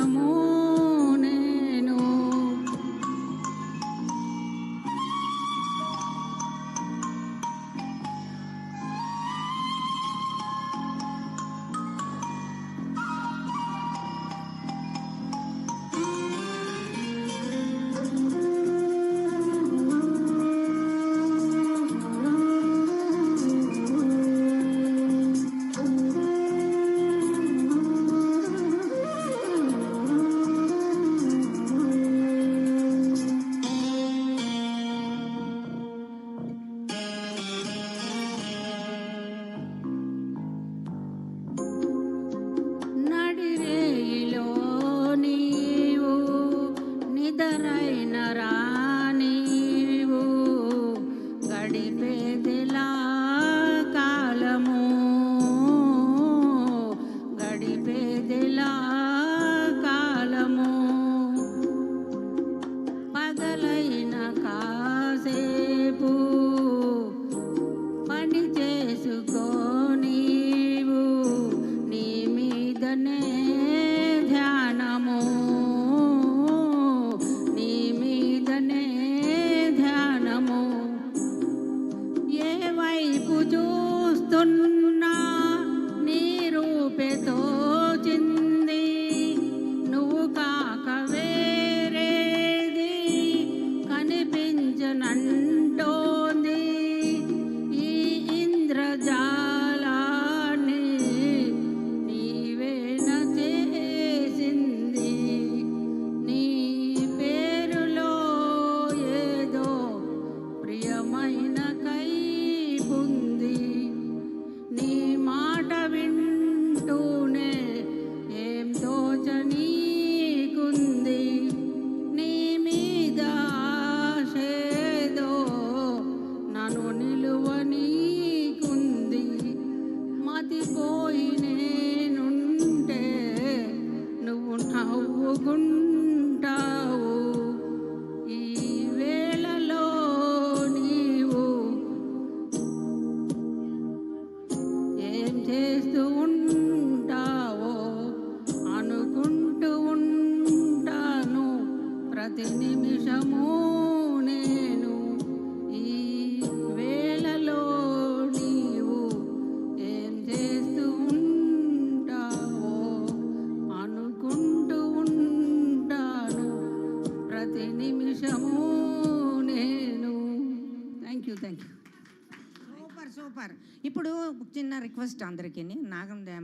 నిమిషము నేను నిదరైన రానీవు గడిపేదిలా కాలము గడిపేదిలా కాలము పగలైన కాసేపు పని చేసుకో నీవు నీ మీదనే ధ్యానము చూస్తున్నా నీ రూపేతో చింది నువ్వు కాక వేరేది కనిపించనంటోంది ఈ ఇంద్రజాలాన్ని నీవేన చేసింది నీ పేరులో ఏదో ప్రియమైన నీ మాట వింటూనే ఏం తోచనీకుంది నీ మీద ఆశేదో నన్ను నిలువనీకుంది మతిపోయి నేనుంటే నువ్వు నవ్వుకుంటావు ఈ వేళలో నీవు ఏం చేస్తూ ఉంటావో అనుకుంటూ ఉంటాను ప్రతి నిమిషము నేను ఈ వేళలో నీవు ఏం చేస్తూ ఉంటావో అనుకుంటూ ఉంటాను ప్రతి నిమిషము నేను. Thank you. సూపర్. ఇప్పుడు చిన్న రిక్వెస్ట్ అందరికీ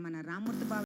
మన రామూర్తి బాబు